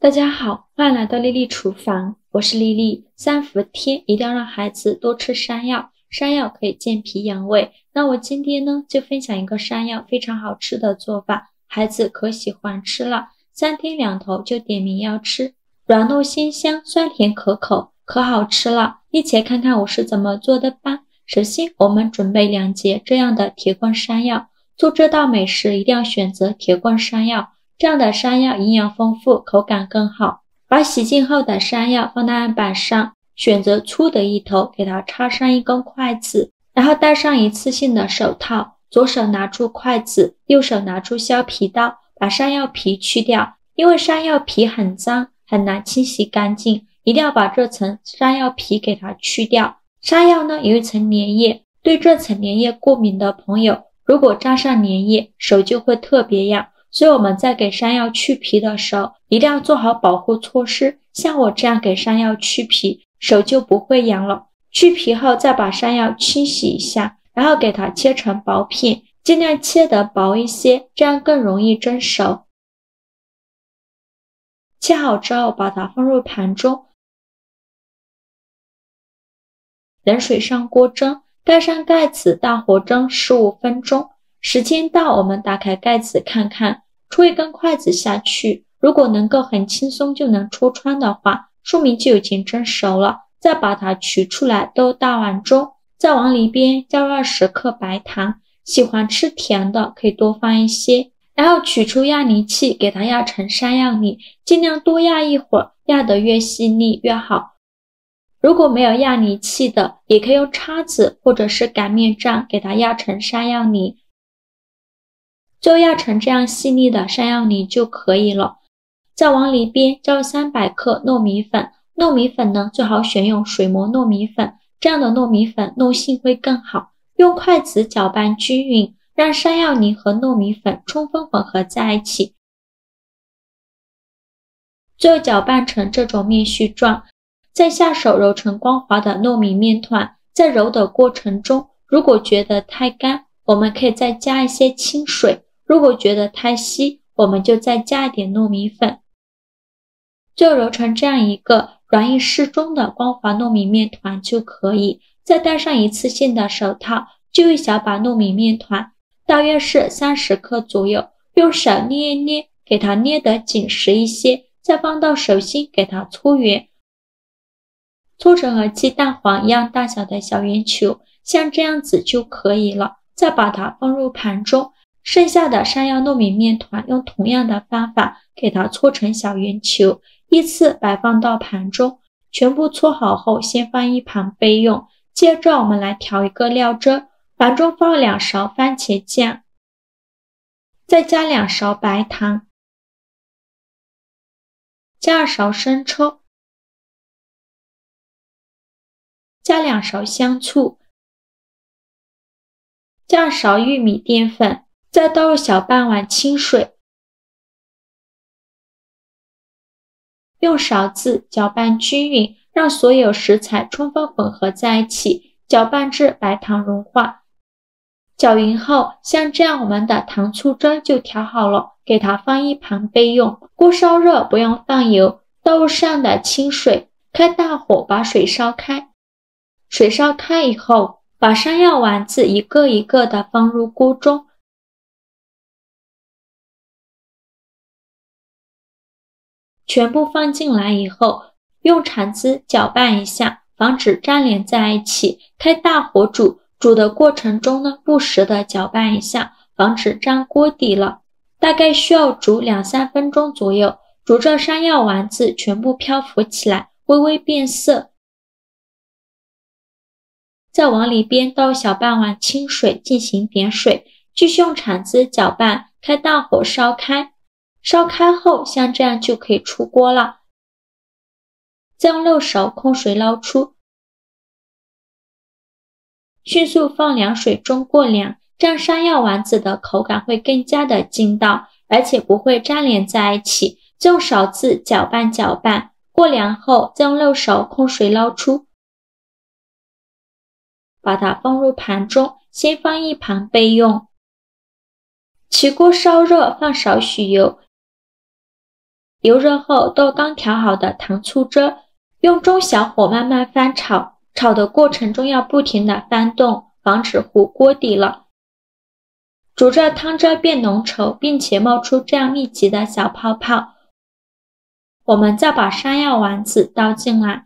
大家好，欢迎来到丽丽厨房，我是丽丽。3伏天一定要让孩子多吃山药，山药可以健脾养胃。那我今天呢，就分享一个山药非常好吃的做法，孩子可喜欢吃了，3天2头就点名要吃，软糯鲜香，酸甜可口，可好吃了。一起来看看我是怎么做的吧。首先，我们准备2节这样的铁棍山药，做这道美食一定要选择铁棍山药。这样的山药营养丰富，口感更好。把洗净后的山药放在案板上，选择粗的一头，给它插上一根筷子，然后戴上一次性的手套，左手拿出筷子，右手拿出削皮刀，把山药皮去掉。因为山药皮很脏，很难清洗干净，一定要把这层山药皮给它去掉。山药呢有一层粘液，对这层粘液过敏的朋友，如果沾上粘液，手就会特别痒。所以我们在给山药去皮的时候，一定要做好保护措施。像我这样给山药去皮，手就不会痒了。去皮后再把山药清洗一下，然后给它切成薄片，尽量切得薄一些，这样更容易蒸熟。切好之后，把它放入盘中，冷水上锅蒸，盖上盖子，大火蒸15分钟。时间到，我们打开盖子看看，戳一根筷子下去，如果能够很轻松就能戳穿的话，说明就已经蒸熟了。再把它取出来，兜大碗中，再往里边加入20克白糖，喜欢吃甜的可以多放一些。然后取出压泥器，给它压成山药泥，尽量多压一会儿，压得越细腻越好。如果没有压泥器的，也可以用叉子或者是擀面杖给它压成山药泥。就压成这样细腻的山药泥就可以了。再往里边加入300克糯米粉，糯米粉呢最好选用水磨糯米粉，这样的糯米粉糯性会更好。用筷子搅拌均匀，让山药泥和糯米粉充分混合在一起，最后搅拌成这种面絮状，再下手揉成光滑的糯米面团。在揉的过程中，如果觉得太干，我们可以再加一些清水，如果觉得太稀，我们就再加一点糯米粉。就揉成这样一个软硬适中的光滑糯米面团就可以。再戴上一次性的手套，就一小把糯米面团，大约是30克左右，用手捏一捏，给它捏得紧实一些，再放到手心给它搓圆，搓成和鸡蛋黄一样大小的小圆球，像这样子就可以了。再把它放入盘中，剩下的山药糯米面团用同样的方法给它搓成小圆球，依次摆放到盘中。全部搓好后，先放一旁备用。接着我们来调一个料汁，盘中放2勺番茄酱，再加2勺白糖，加2勺生抽，加2勺香醋，加2勺玉米淀粉，再倒入小半碗清水，用勺子搅拌均匀，让所有食材充分混合在一起，搅拌至白糖融化。搅匀后，像这样我们的糖醋汁就调好了，给它放一旁备用。锅烧热，不用放油，倒入适量的清水，开大火把水烧开。水烧开以后，把山药丸子一个一个的放入锅中，全部放进来以后，用铲子搅拌一下，防止粘连在一起。开大火煮，煮的过程中呢，不时的搅拌一下，防止粘锅底了。大概需要煮2-3分钟左右，煮这山药丸子全部漂浮起来，微微变色。再往里边倒小半碗清水进行点水，继续用铲子搅拌，开大火烧开。烧开后，像这样就可以出锅了。再用漏勺控水捞出，迅速放凉水中过凉，这样山药丸子的口感会更加的劲道，而且不会粘连在一起。再用勺子搅拌搅拌，过凉后再用漏勺控水捞出，把它放入盘中，先放一旁备用。起锅烧热，放少许油，油热后倒刚调好的糖醋汁，用中小火慢慢翻炒，炒的过程中要不停地翻动，防止糊锅底了。煮着汤汁变浓稠，并且冒出这样密集的小泡泡，我们再把山药丸子倒进来，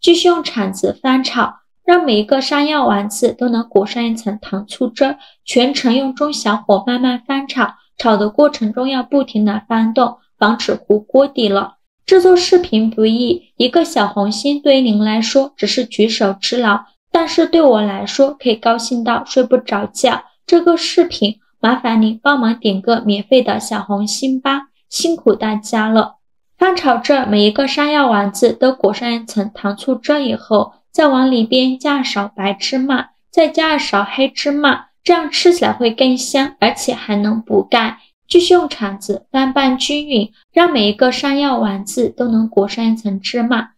继续用铲子翻炒，让每一个山药丸子都能裹上一层糖醋汁，全程用中小火慢慢翻炒，炒的过程中要不停地翻动，防止糊锅底了。制作视频不易，一个小红心对于您来说只是举手之劳，但是对我来说可以高兴到睡不着觉。这个视频麻烦您帮忙点个免费的小红心吧，辛苦大家了。翻炒这每一个山药丸子都裹上一层糖醋汁以后，再往里边加勺白芝麻，再加一勺黑芝麻，这样吃起来会更香，而且还能补钙。继续用铲子翻拌均匀，让每一个山药丸子都能裹上一层芝麻。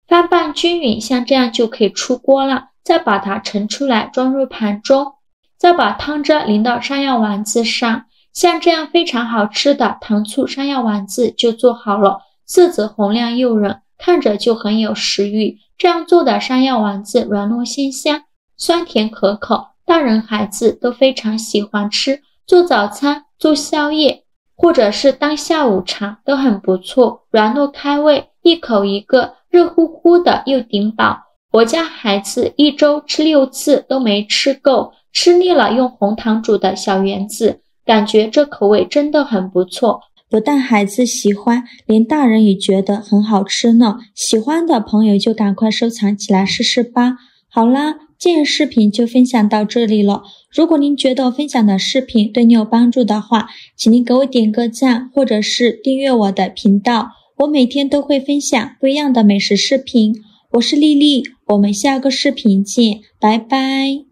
翻拌均匀，像这样就可以出锅了。再把它盛出来装入盘中，再把汤汁淋到山药丸子上，像这样非常好吃的糖醋山药丸子就做好了，色泽红亮诱人，看着就很有食欲。这样做的山药丸子软糯鲜香，酸甜可口，大人孩子都非常喜欢吃，做早餐、做宵夜或者是当下午茶都很不错，软糯开胃，一口一个，热乎乎的又顶饱。我家孩子一周吃6次都没吃够，吃腻了用红糖煮的小圆子，感觉这口味真的很不错，不但孩子喜欢，连大人也觉得很好吃呢。喜欢的朋友就赶快收藏起来试试吧。好啦，今日视频就分享到这里了。如果您觉得我分享的视频对你有帮助的话，请您给我点个赞，或者是订阅我的频道，我每天都会分享不一样的美食视频。我是丽丽，我们下个视频见，拜拜。